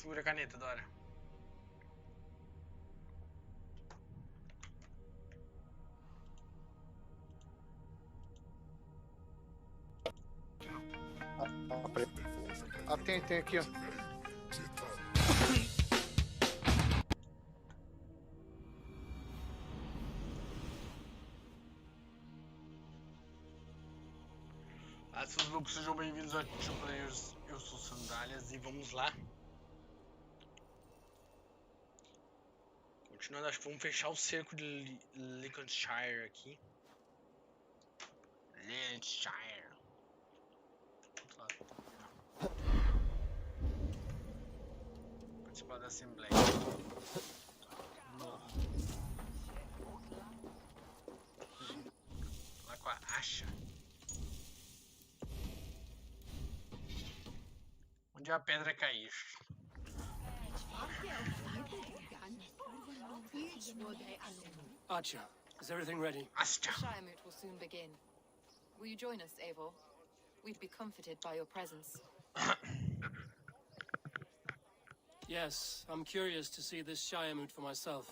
Segura a caneta, Dora. Tem aqui, ó. Seus lobos, sejam bem-vindos ao Action Players. Eu sou Sandalhas e vamos lá. Continuando, acho que vamos fechar o cerco de Lincolnshire aqui. Lincolnshire. Participar da Assembleia. Lá com a acha. Onde a pedra cair. Archer, is everything ready? Astra. Shiremoot will soon begin. Will you join us, Eivor? We'd be comforted by your presence. Yes, I'm curious to see this Shiremoot for myself.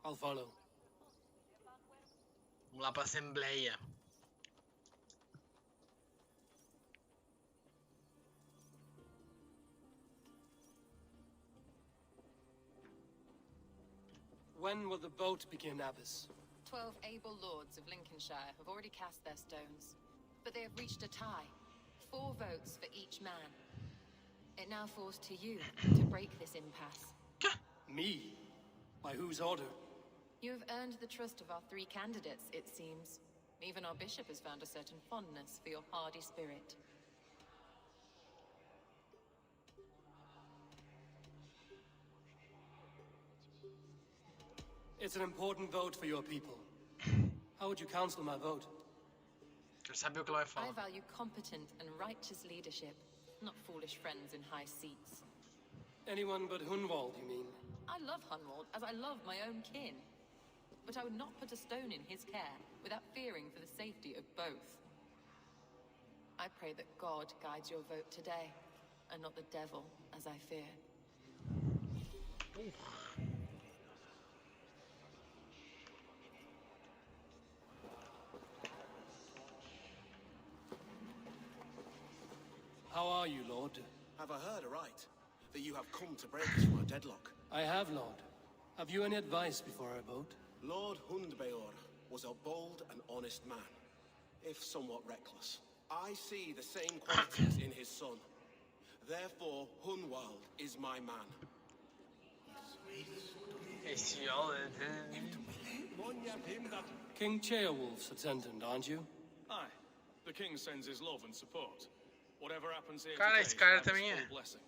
I'll follow. Vamos lá pra Assembleia. When will the vote begin, Abbess? 12 able lords of Lincolnshire have already cast their stones, but they have reached a tie. 4 votes for each man. It now falls to you to break this impasse. Me? By whose order? You have earned the trust of our 3 candidates, it seems. Even our bishop has found a certain fondness for your hardy spirit. It's an important vote for your people. How would you counsel my vote? Quero saber o que ela vai I falar. value competent and righteous leadership, not foolish friends in high seats. Anyone but Hunwald, you mean? I love Hunwald as I love my own kin. But I would not put a stone in his care without fearing for the safety of both. I pray that God guides your vote today, and not the devil, as I fear. How are you, Lord? Have I heard aright? That you have come to break us from our deadlock? I have, Lord. Have you any advice before I vote? Lord Hundbeor was a bold and honest man, if somewhat reckless. I see the same qualities in his son. Therefore, Hunwald is my man. Esse King Ceolwulf's attendant, aren't you? Aye. The king sends his love and support. Whatever happens here Cara, today esse cara shall have também his é. full blessing.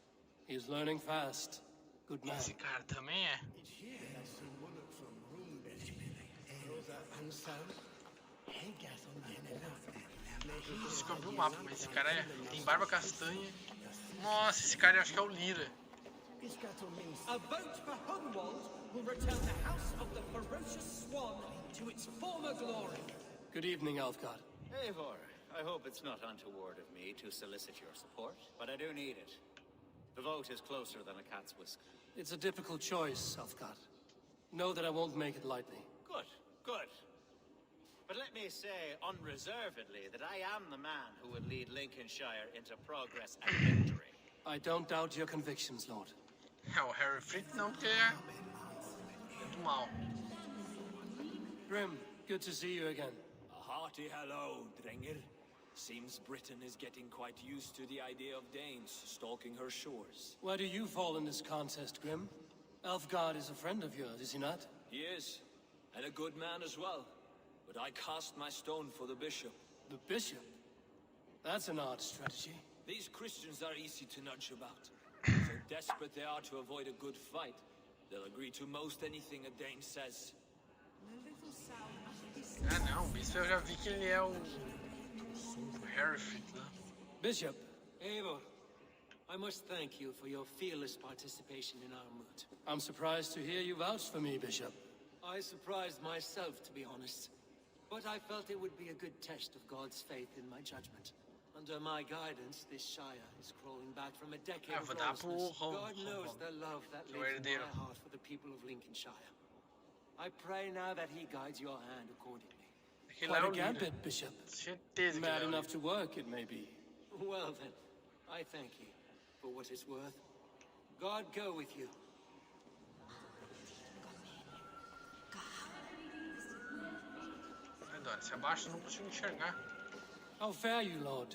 He's learning fast. Good man. Esse cara também é. Descobri o mapa, mas esse cara tem barba castanha. Nossa, esse cara eu acho que é o Lira. A vote for Hunwald will return the House of the Ferocious Swan to its former glory. Good evening, Alfgard. Eivor, I hope it's not untoward of me to solicit your support, but I do need it. The vote is closer than a cat's whisker. It's a difficult choice, Alfgard. Know that I won't make it lightly. Good, good. But let me say unreservedly that I am the man who would lead Lincolnshire into progress and victory. I don't doubt your convictions, Lord. É o HERFRITH não, porque é muito mal. Grim, good to see you again. A hearty hello, Drenger. Seems Britain is getting quite used to the idea of Danes stalking her shores. Where do you fall in this contest, Grim? Alfgard is a friend of yours, is he not? He is, and a good man as well. But I cast my stone for the bishop. The bishop? That's an odd strategy. These Christians are easy to nudge about. So desperate they are to avoid a good fight, they'll agree to most anything a Dane says. Ah não, o bispo eu já vi que ele é o HERFRITH lá. Bishop, Eivor, I must thank you for your fearless participation in our moot. I'm surprised to hear you vouch for me, Bishop. I surprised myself, to be honest. But I felt it would be a good test of God's faith in my judgment. Under my guidance, this Shire is crawling back from a decade of vou dar pro lawlessness. Ron. God knows the love that Que é o lives in herdeiro. my heart for the people of Lincolnshire. I pray now that he guides your hand accordingly. Aquele lá é Quite o a líder. gambit, Bishop. Certeza que Mad ele é o enough líder. to work, it may be. Well then, I thank you for what it's worth. God go with you. Dora, se abaixa eu não consigo enxergar. How fare you, Lord?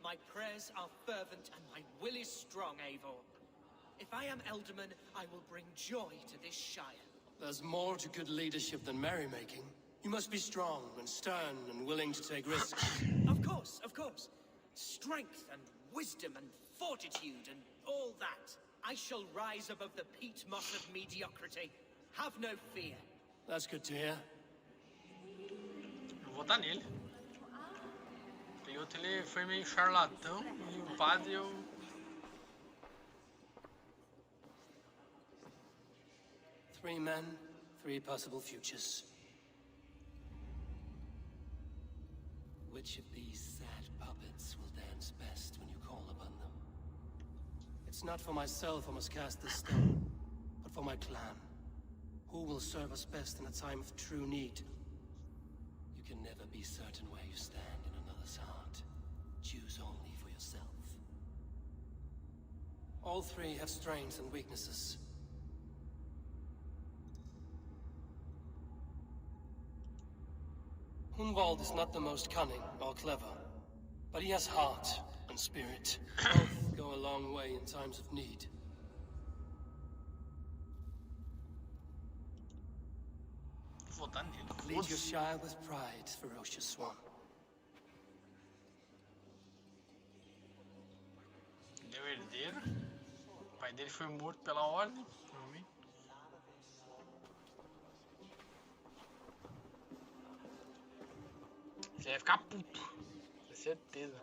My prayers are fervent and my will is strong, Eivor. If I am Elderman, I will bring joy to this Shire. There's more to good leadership than merrymaking. You must be strong and stern and willing to take risks. Of course, of course. Strength and wisdom and fortitude and all that. I shall rise above the peat moss of mediocrity. Have no fear. That's good to hear. Eu vou votar nele. Tem outro, ele foi meio charlatão e o padre eu... Three men, three possible futures. Which of these sad puppets will dance best when you call upon them? It's not for myself I must cast this stone, but for my clan. Who will serve us best in a time of true need? You can never be certain where you stand in another's heart. Choose only for yourself. All three have strengths and weaknesses. Hunwald is not the most cunning or clever, but he has heart and spirit. Both go a long way in times of need. Vou votar nele. Lead your Shire with pride, ferocious swan. Ele é o herdeiro. O pai dele foi morto pela ordem. Provavelmente. Você vai ficar puto. Com certeza.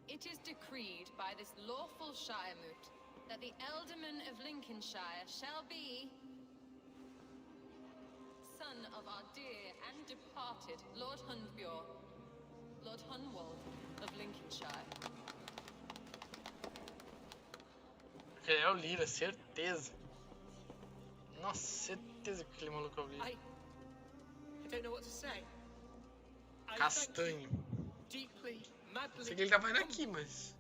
It is decreed by this lawful Shiremoot that the Elderman of Lincolnshire shall be son of our dear and departed Lord Hunbjorn, Lord Hunwald of Lincolnshire. Ele é o Lira, certeza. Nossa, certeza que aquele maluco é o Lira. I don't know what to say. I thank Castanho. you deeply, madly. Sei que ele tava indo aqui, mas...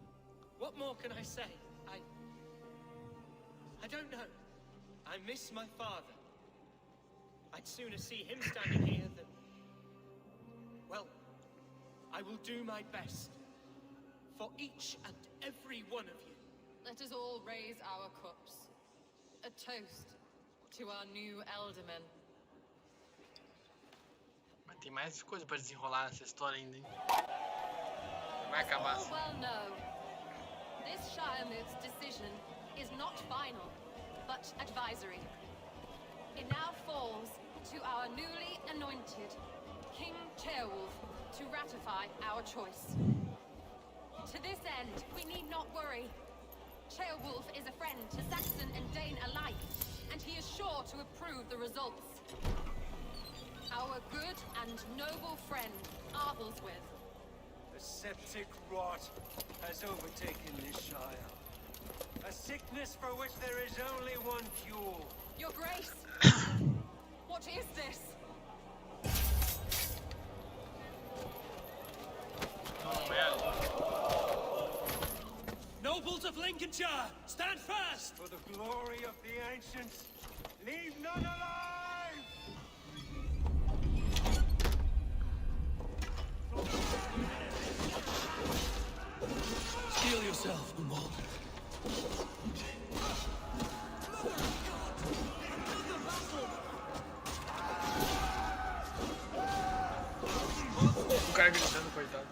What more can I say? I don't know. I miss my father. I'd sooner see him standing here than... Well, I will do my best. For each and every one of you. Let us all raise our cups. A toast to our new Elderman. Mas tem mais coisa pra desenrolar nessa história ainda, hein? Vai acabar All assim. well know, this Shiremoot's decision is not final, but advisory. It now falls to our newly anointed King Ceolwulf to ratify our choice. To this end, we need not worry. Ceolwulf is a friend to Saxon and Dane alike, and he is sure to approve the results. Our good and noble friend, Arthelswith. The septic rot has overtaken this Shire. A sickness for which there is only one cure. Your Grace! What is this? Nobles of Lincolnshire, stand fast! For the glory of the ancients, leave none alive! Steel yourself, Hunwald. O cara gritando, coitado.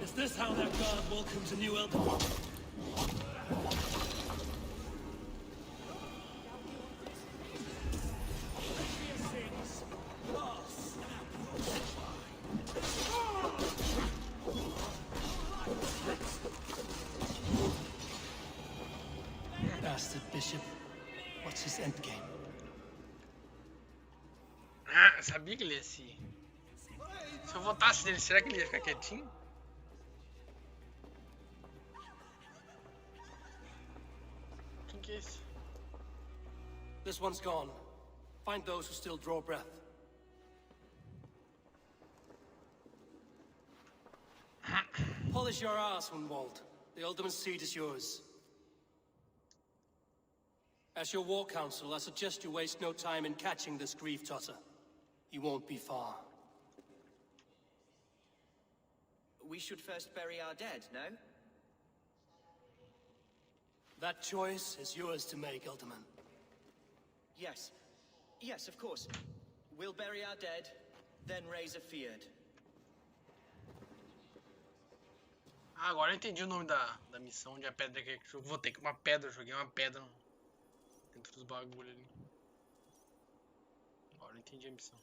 Is this is how their god welcomes a new elder. Bastard bishop. What's his endgame? Ah, eu sabia que ele ia se... Se eu votasse nele, será que ele ia ficar quietinho? Quem que é esse? This one's gone. Find those who still draw breath. Polish your ass, Hunwald. The Alderman's seat is yours. As your war council, I suggest you waste no time in catching this grief tosser. He won't be far. We should first bury our dead, no? That choice is yours to make, Alderman. Yes. Yes, of course. We'll bury our dead, then raise a feared. Ah, agora eu entendi o nome da missão de a pedra que eu votei com uma pedra, joguei uma pedra dentro dos bagulhos ali. Agora eu entendi a missão.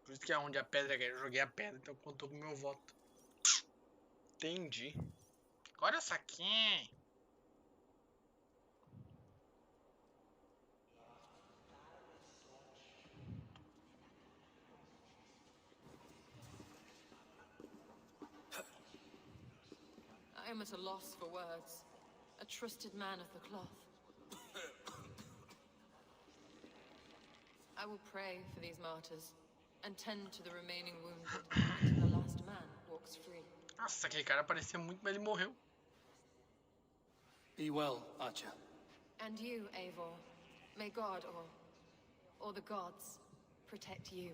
Por isso que é onde a pedra que eu joguei a pedra, então contou com o meu voto. Entendi. Agora eu saquei. I am at a loss for words. A trusted man of the cloth. I will pray for these martyrs and tend to the remaining wounded until the last man walks free. Nossa, aquele cara parecia muito, mas ele morreu. Be well, Archer. And you, Eivor. May God or the gods protect you.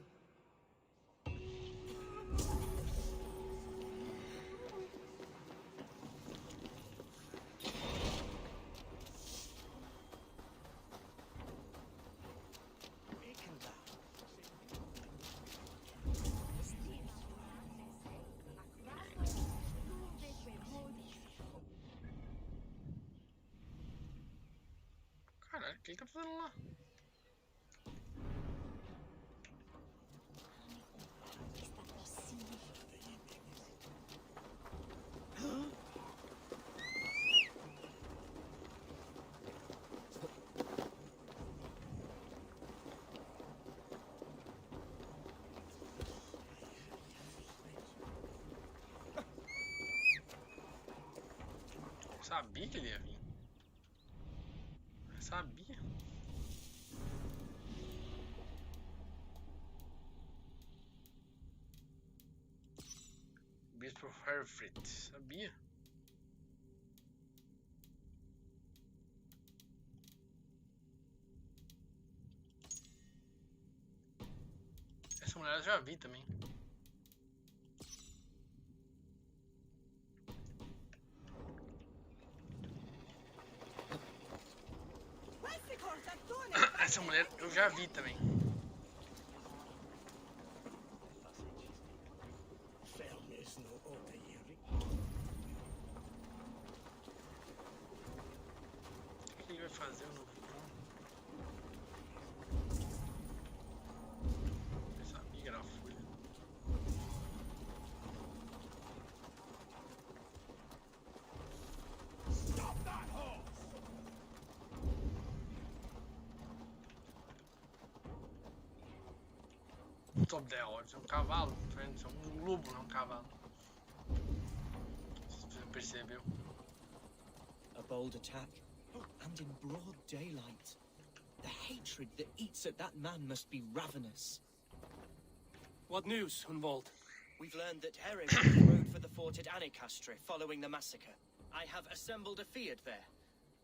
Caralho, o que ele tá fazendo lá? Eu sabia que ele ia vir. Eu sabia. Bispo Herfrith, sabia? Essa mulher eu já vi também. Essa mulher eu já vi também. O que ele vai fazer o novo plano? Eu sabia que era a folha. Top da hora, isso é um cavalo, isso é um lobo, não é um cavalo. Você percebeu? A bold attack, and in broad daylight. The hatred that eats at that man must be ravenous. What news, Hunwald? We've learned that Herefrith rode for the fort at Annikastre following the massacre. I have assembled a feared there.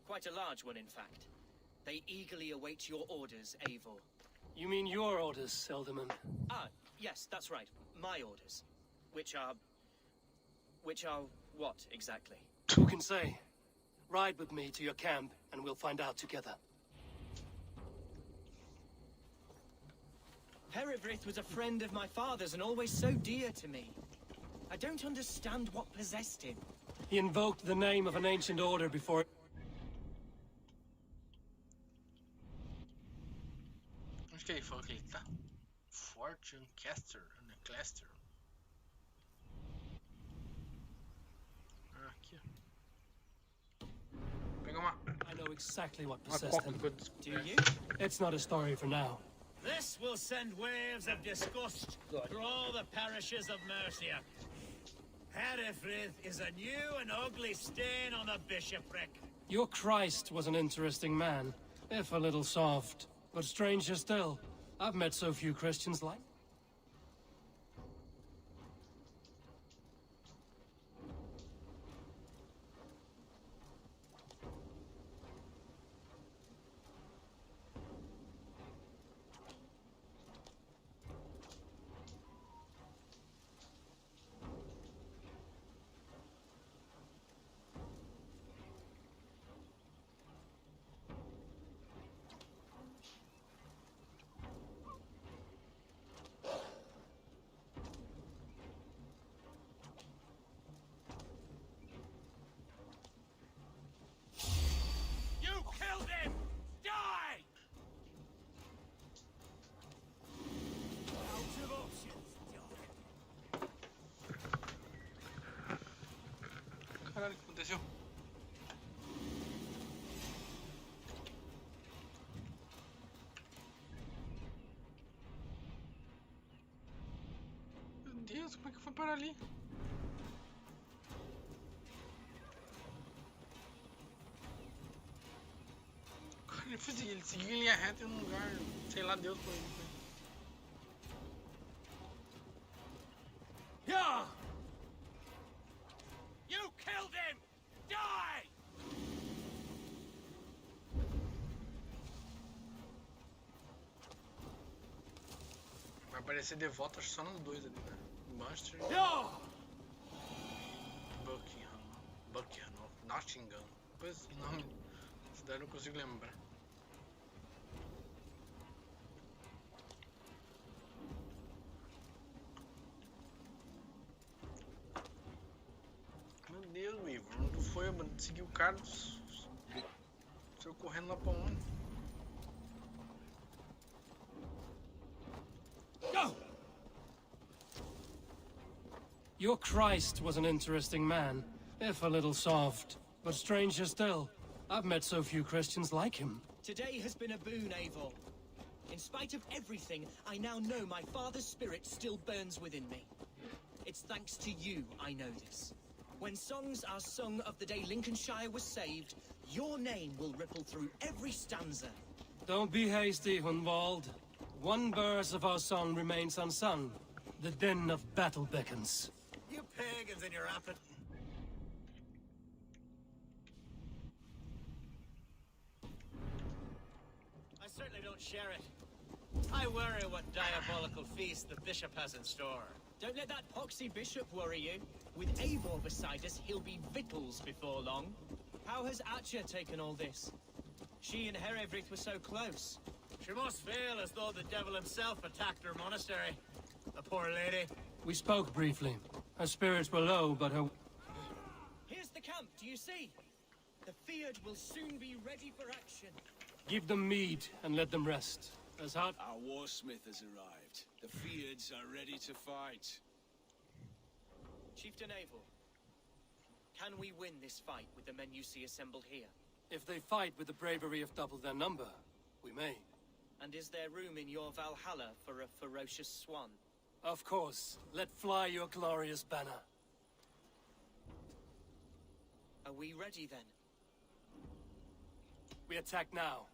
Quite a large one, in fact. They eagerly await your orders, Eivor. You mean your orders, Alderman? Ah, yes, that's right. My orders. Which are what, exactly? Who can say? Ride with me to your camp, and we'll find out together. Herefrith was a friend of my father's and always so dear to me. I don't understand what possessed him. He invoked the name of an ancient order before... Onde que ele falou que ele tá? Fortune Caster, Cluster. Ah, aqui, ó. Pega uma I know exactly what coca possessed him. que eu descobri. Do you? It's not a story for now. This will send waves of disgust through all the parishes of Mercia. HERFRITH is a new and ugly stain on the bishopric. Your Christ was an interesting man, if a little soft. But stranger still, I've met so few Christians like... You killed him! Die! Out of options, Doc. Caralho, o que aconteceu? Meu Deus, como é que foi parar ali? Ele seguiu em linha reta em um lugar, sei lá, Deus foi. Yeah! You killed him! Die! Vai aparecer devoto, acho que só nos dois ali, né? Buster e Yeah! Buckingham, Nottingham. Depois o nome da cidade eu não consigo lembrar. Meu Deus, Weaver, onde tu foi, mano? Seguiu o cara, saiu correndo lá pra onde? Go! Your Christ was an interesting man, if a little soft. But stranger still, I've met so few Christians like him. Today has been a boon, Eivor. In spite of everything, I now know my father's spirit still burns within me. It's thanks to you I know this. When songs are sung of the day Lincolnshire was saved, your name will ripple through every stanza. Don't be hasty, Hunwald. One verse of our song remains unsung. The din of battle beckons. You pagans and your appetite. I certainly don't share it. I worry what diabolical feast the bishop has in store. Don't let that poxy bishop worry you. With Eivor beside us, he'll be victuals before long. How has Atcha taken all this? She and Herefrith were so close. She must feel as though the devil himself attacked her monastery. The poor lady. We spoke briefly. Her spirits were low, but her... Here's the camp, do you see? The Fiat will soon be ready for action. Give them mead and let them rest. As hot... Our warsmith has arrived. The Fiads are ready to fight. Chieftain Eivor, can we win this fight with the men you see assembled here? If they fight with the bravery of double their number, we may. And is there room in your Valhalla for a ferocious swan? Of course. Let fly your glorious banner. Are we ready then? We attack now.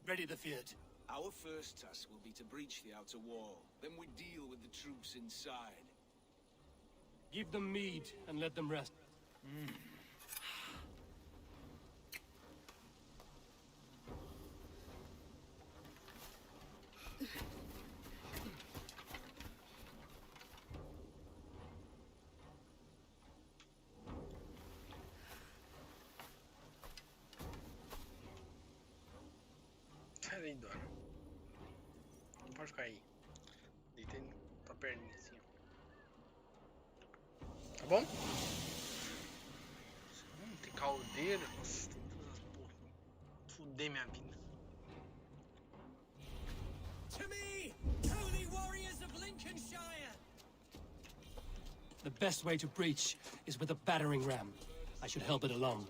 Ready the Fiat. Our first task will be to breach the outer wall. Then we deal with the troops inside. Give them mead and let them rest. Traidor. Não pode ficar aí. Deitei tua perninha assim, ó. bom? Tem caldeira. Nossa, tem todas as porra. Fudei minha vida. To me, holy warriors of Lincolnshire! The best way to breach is with a battering ram. I should help it along.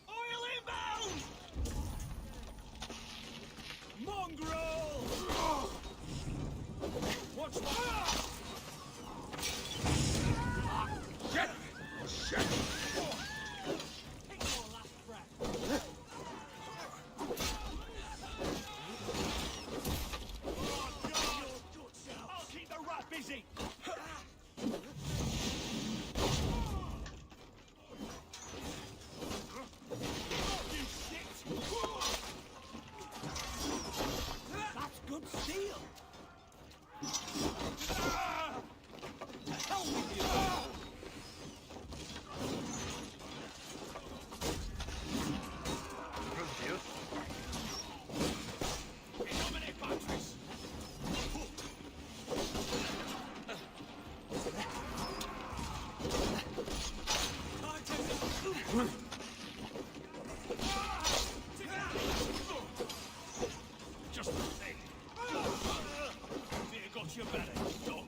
Oil inbound! Mongrel! Watch that! Shit! Shit! Take your last breath. I'll keep the rat busy! You shit! That's good steel. Hell with you! Meu Deus. Dominate batteries! Just the thing. Here got your belly, dog.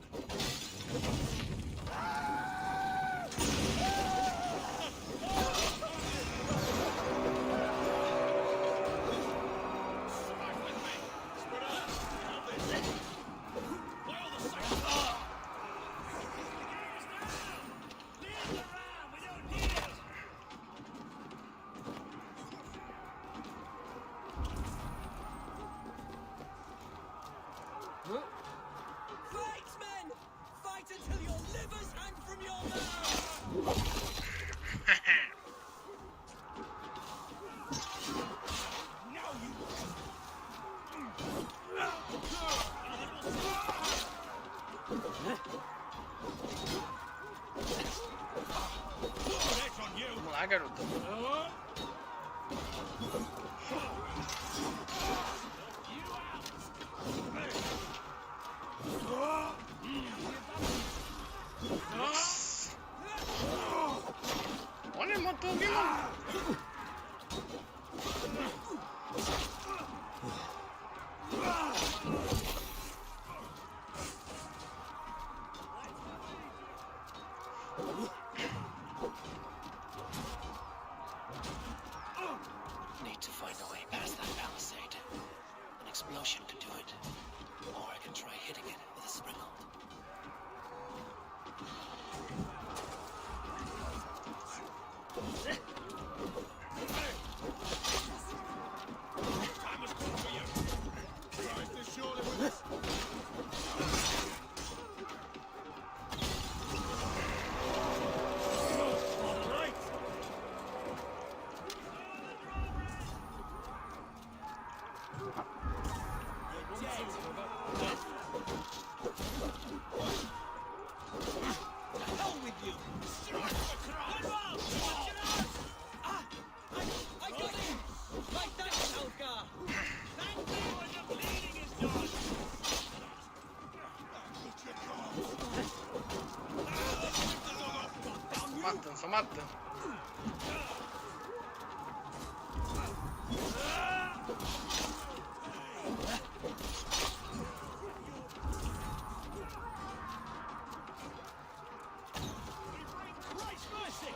Survive with me. Spread out. Have this. By all the saints. Leave the ram, we don't need it! Fight, men! Fight until your livers hang from your mouths! Now you. Edge on you. Vamos lá, garota. Nossa. Olha, ele matou alguém, mano. Need to find a way past that palisade. An explosion could do it. Or I can try hitting it with a springald. Time has come for you. Rise this surely with us. All right. Hell with you! I got him! My thanks, Algar! Thank you when the bleeding is done! Matando, só matando. Christ mercy!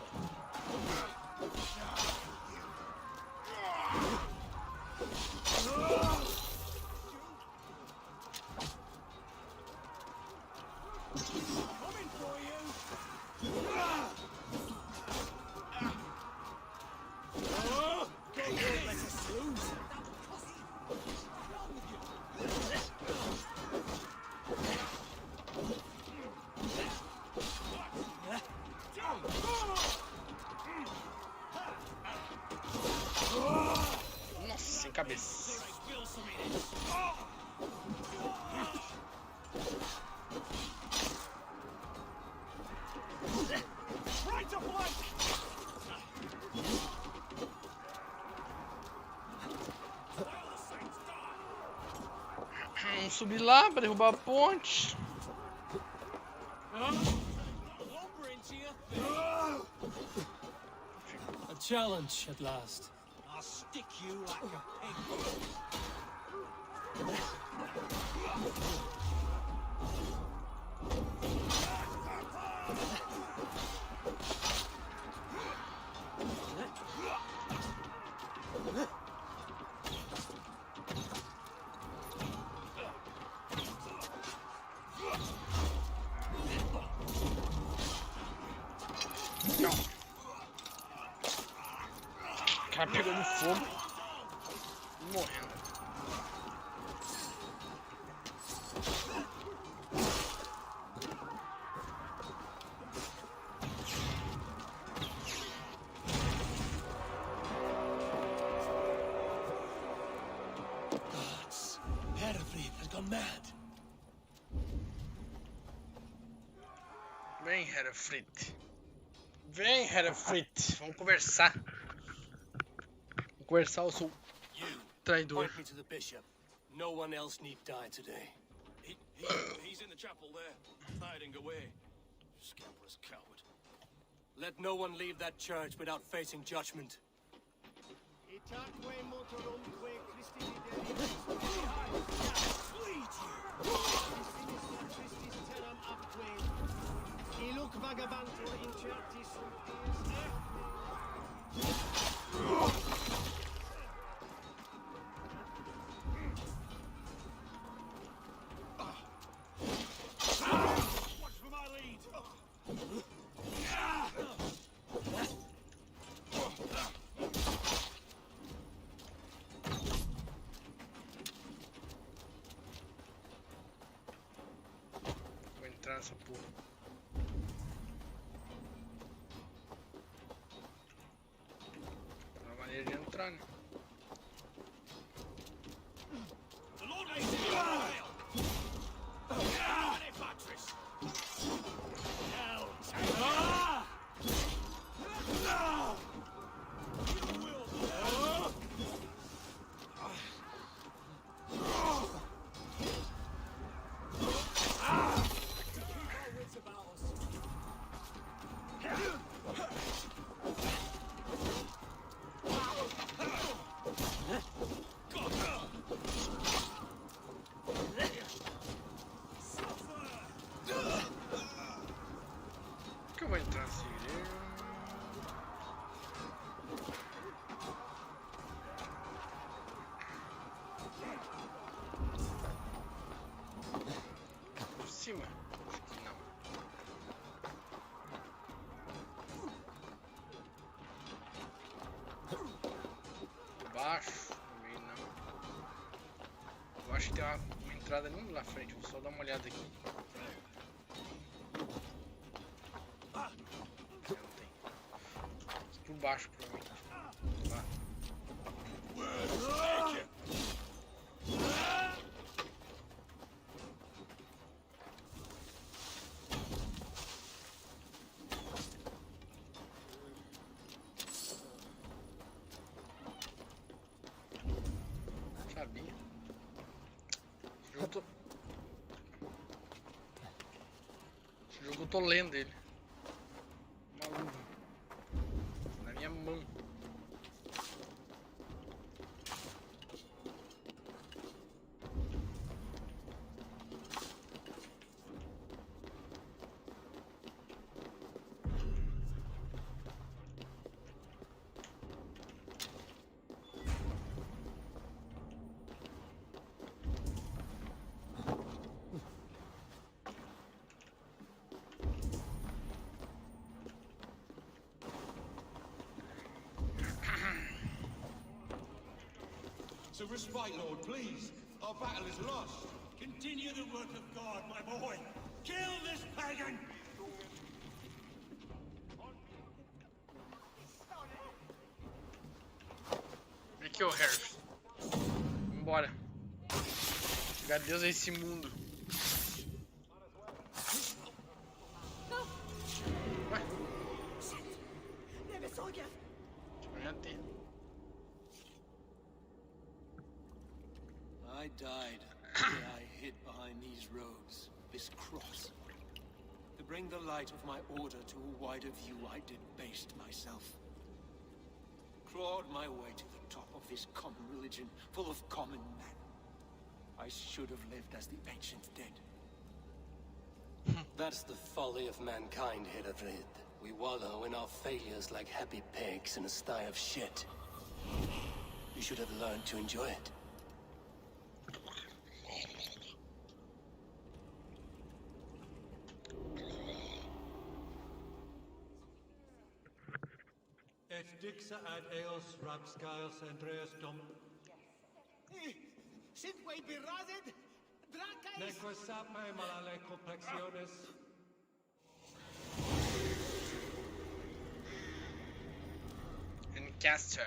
Coming for you. Don't let us lose! Nossa, sem cabeça. Right to flank. Vamos subir lá pra derrubar a ponte. A challenge at last. I'll stick you like a pig. O cara pegando fogo e morrendo. Gods, HERFRITH has gone mad. Vem, HERFRITH. Vem, HERFRITH. Vamos conversar. Vamos conversar, eu sou You, traidor. point me to the bishop. No one else need die today. He's in the chapel there, hiding away. Scamperous coward. Let no one leave that church without facing judgment. Watch for my lead. Vou entrar nessa porra. Uma maneira de entrar, né? The Lord lays it in your rail. Patris. Hell, take Por que eu vou entrar assim? Por cima? Não. Por baixo? Também não. Eu acho que tem uma entrada ali lá na frente. Vou só dar uma olhada aqui. Não tem. Por baixo, provavelmente. Lá. Sabia. Esse jogo eu tô lendo ele. Maluco. Na minha mão. So respite, Lord, please. Our battle is lost. Continue the work of God, my boy. Kill this pagan. Aqui é o Herf. Vambora. Pegar Deus a esse mundo. Ué? Já tem. I died the day I hid behind these robes, this cross. The bring the light of my order to a wider view, I debased myself. Clawed my way to the top of this common religion, full of common men. I should have lived as the ancient dead. That's the folly of mankind, HERFRITH. We wallow in our failures like happy pigs in a sty of shit. You should have learned to enjoy it. Et dixa ad eos rapscaios Andreas dom. Sint way berazed? Dracais? Neque sape malale complexiones. And Caster.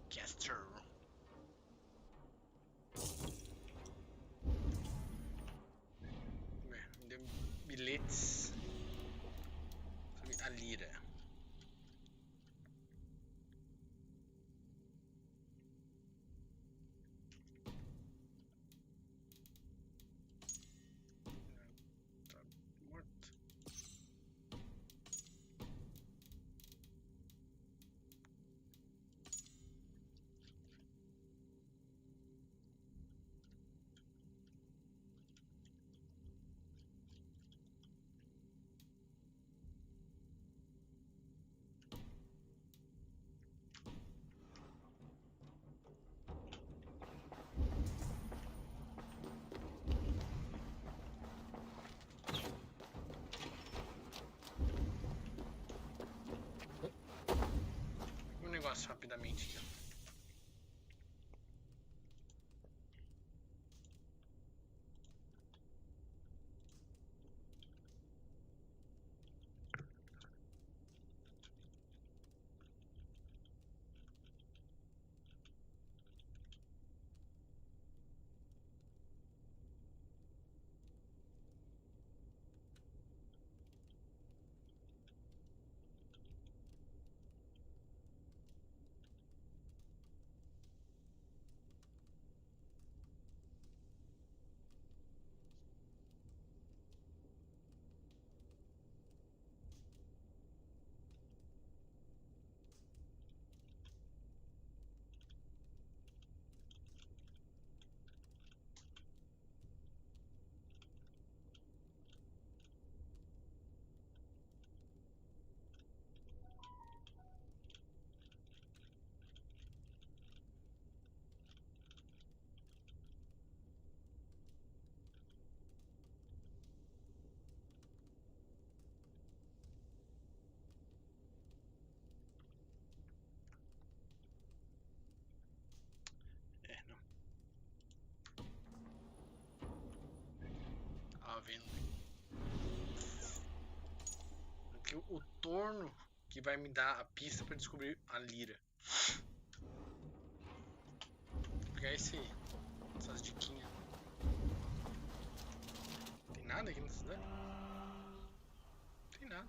Caster. Bem, me deu bilhetes sobre a lira. Tá morto. Um negócio rapidamente aqui, ó. Não. Ah, vendo. Aqui o torno que vai me dar a pista para descobrir a lira. Vou pegar essas diquinhas. Tem nada aqui nessa cidade? Tem nada.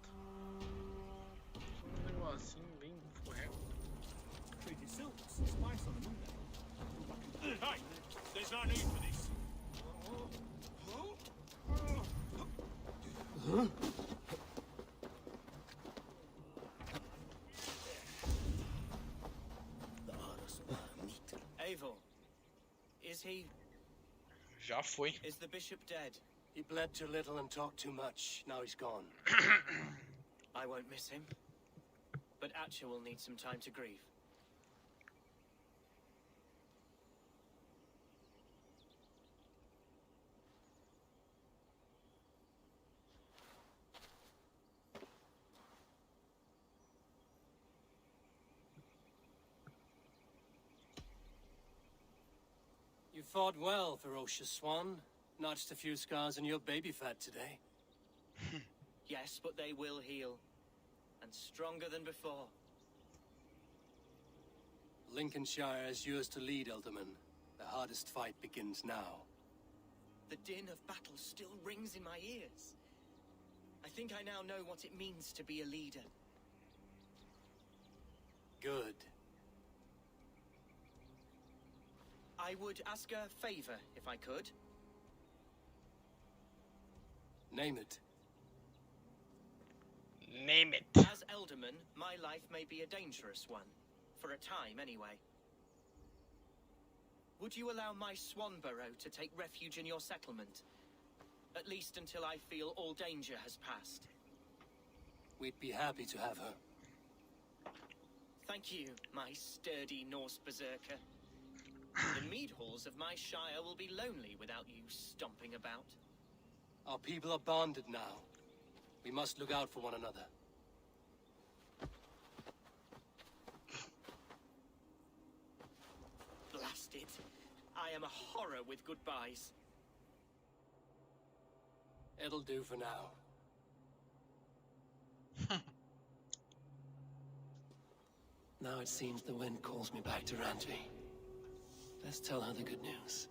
Só um negocinho bem forrego. Hey, there's no need for this. Eivor, is he... Já foi. Is the bishop dead? He bled too little and talked too much. Now he's gone. I won't miss him. But Atcha will need some time to grieve. You fought well, ferocious swan. Notched a few scars on your baby fat today. Yes, but they will heal. And stronger than before. Lincolnshire is yours to lead, Elderman. The hardest fight begins now. The din of battle still rings in my ears. I think I now know what it means to be a leader. Good. I would ask a favor, if I could. Name it. Name it. As Elderman, my life may be a dangerous one. For a time, anyway. Would you allow my Swanborough to take refuge in your settlement? At least until I feel all danger has passed. We'd be happy to have her. Thank you, my sturdy Norse berserker. The mead halls of my shire will be lonely without you stomping about. Our people are bonded now. We must look out for one another. Blast it. I am a horror with goodbyes. It'll do for now. Now it seems the wind calls me back to Randvi. Let's tell her the good news.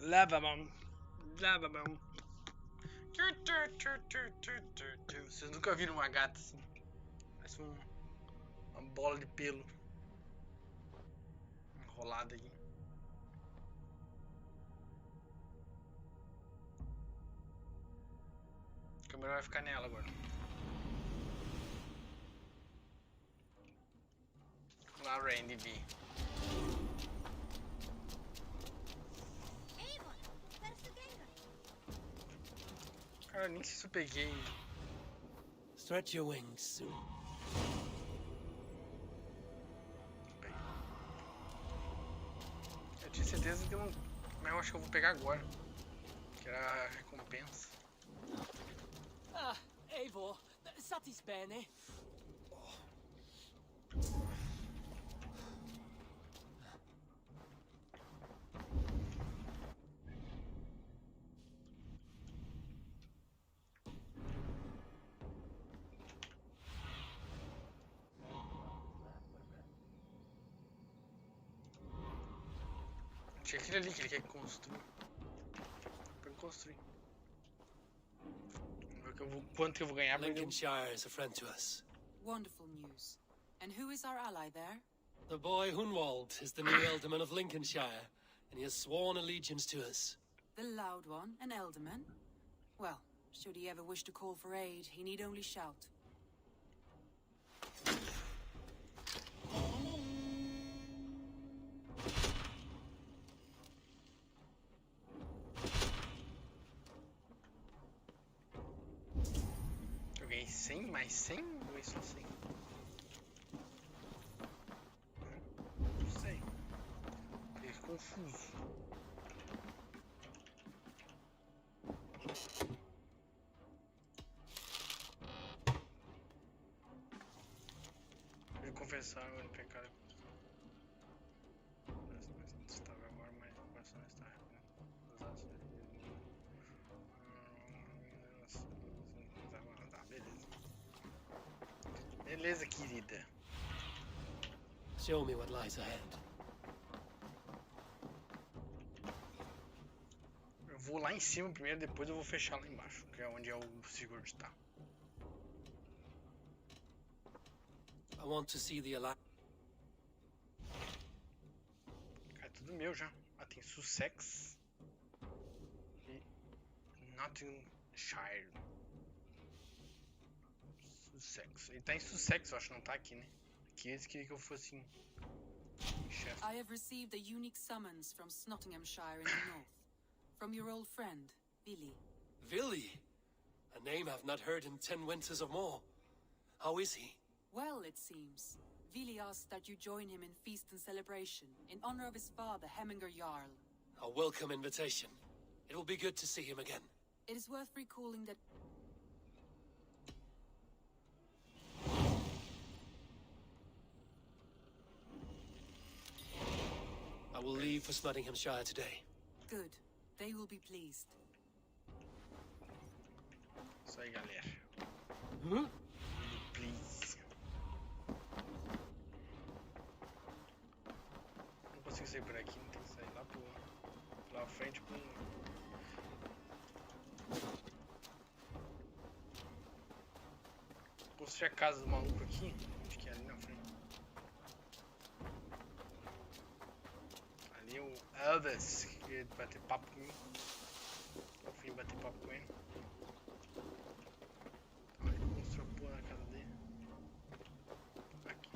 Leva a mão. Leva a mão. Vocês nunca viram uma gata assim? Parece uma bola de pelo enrolada aqui. A câmera vai ficar nela agora. Lá, Randy B. Cara, nem sei se eu peguei. Stretch your wings soon. Eu tinha certeza que eu não. Mas eu acho que eu vou pegar agora. Que era a recompensa. Ah, Eivor, satis bene. Tinha aquele ali que ele quer construir. Pra construir. Vamos ver quanto que eu vou ganhar pra ele. Lincolnshire is a friend to us. Wonderful news. And who is our ally there? The boy Hunwald is the new Alderman of Lincolnshire, and he has sworn allegiance to us. The loud one, an Elderman? Well, should he ever wish to call for aid, he need only shout. Joguei 100 mais 100 ou só 100? Não sei. Fiquei confuso. Vou confessar o pecado. Estava agora, mas o coração está tá, beleza. Beleza, querida. Show me what lies ahead. Eu vou lá em cima primeiro, depois eu vou fechar lá embaixo, que é onde é o Sigurd tá. I want to see the alliance. Cara, é tudo meu já. Ah, tem Sussex e Nottinghamshire. Sussex. Ele tá em Sussex, eu acho, não tá aqui, né? Aqui eles queriam que eu fosse em chefe. I have received a unique summons from Nottinghamshire in the north. From your old friend, Billy. Villy? A name I've not heard in 10 winters or more. How is he? Well, it seems. Vili asked that you join him in feast and celebration, in honor of his father, Heminger Jarl. A welcome invitation. It will be good to see him again. It is worth recalling that leave for Smuttinghamshire today. Good. They will be pleased. Isso aí, galera. Hmm? Please. Não consigo sair por aqui, não tem que sair lá pra frente pro... Construir a casa do maluco aqui. Acho que é ali na frente. Ali o Elvis, que queria bater papo comigo. Eu fui bater papo com ele. Então ele construiu a porra na casa dele. Aqui.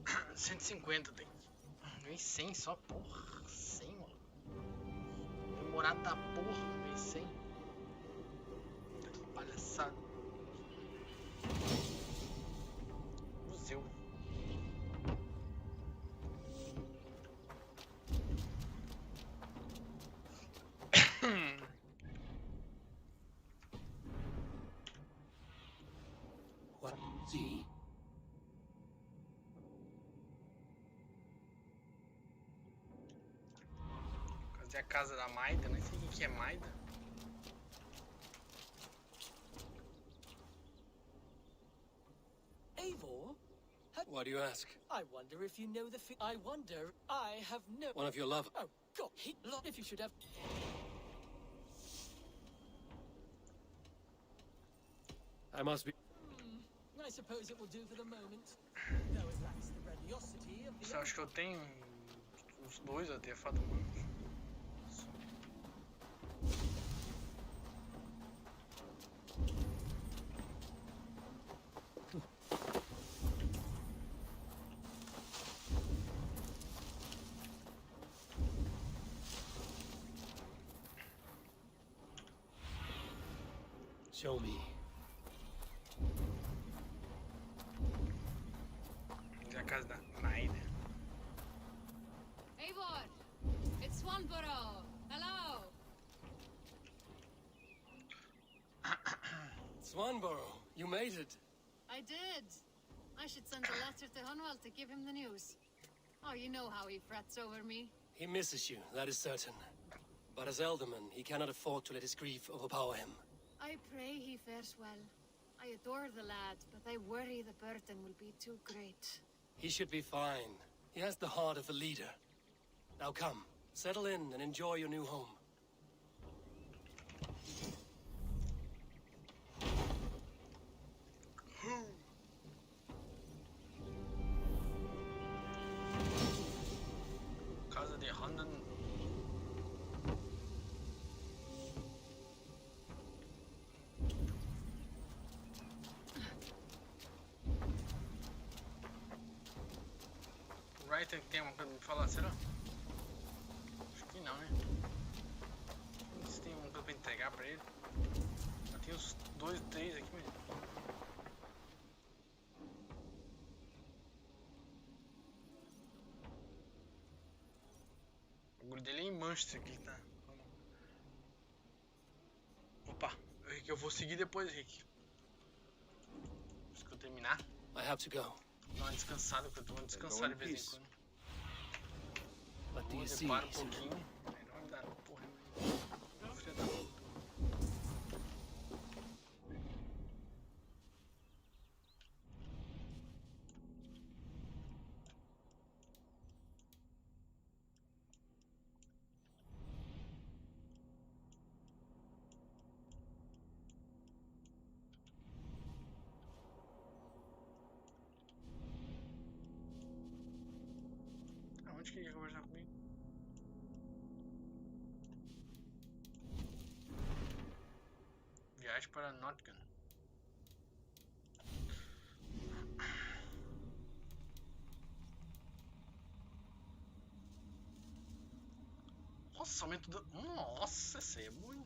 R$150 tem. Ganhei 100 só, porra. 100, mano. Demorado da porra, ganhei 100. Tá que palhaçada. Museu. What? See? Fazer a casa da Maida, nem sei o que é Maida. Eivor? Why do you ask? I wonder if you know the I wonder. I have no... One of your lovers. Oh, God. If you should have... I must be... I suppose it will do for the moment. Though it lacks the religiosity of Você the... acha que eu tenho os dois artefatos humanos? Show me. A casa da Maida. Eivor! It's Swanborough! Hello! Swanborough, you made it. I did. I should send a letter to Hunwald to give him the news. Oh, you know how he frets over me. He misses you, that is certain. But as Elderman, he cannot afford to let his grief overpower him. I pray he fares well. I adore the lad, but I worry the burden will be too great. He should be fine. He has the heart of a leader. Now come, settle in and enjoy your new home. Casa de Handan. O Writer tem uma coisa pra me falar, será? Acho que não, né? Não sei se tem uma coisa pra entregar pra ele. Já tem uns 2, 3 aqui mesmo. O bagulho dele é em Manchester que ele tá. Opa, Rick, eu vou seguir depois, Rick. Acho que eu terminar. I have to go. Dá uma descansada, porque eu tô uma descansada de vez em quando. What do you see? Para um pouquinho. Aí não vai dar, porra. Filha da puta. Aonde que ele quer conversar comigo? Viagem para Nottingham. Nossa, aumento do... Nossa, essa aí é boa, hein?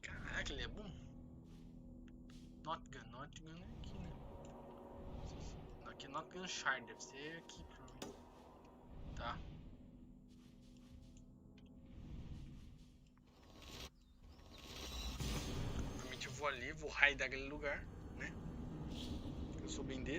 Caraca, ele é bom. Nottingham é aqui, né? Aqui é Nottinghamshire, deve ser aqui, provavelmente. Tá. ali, vou raidar aquele lugar, né? Eu sou bem desse.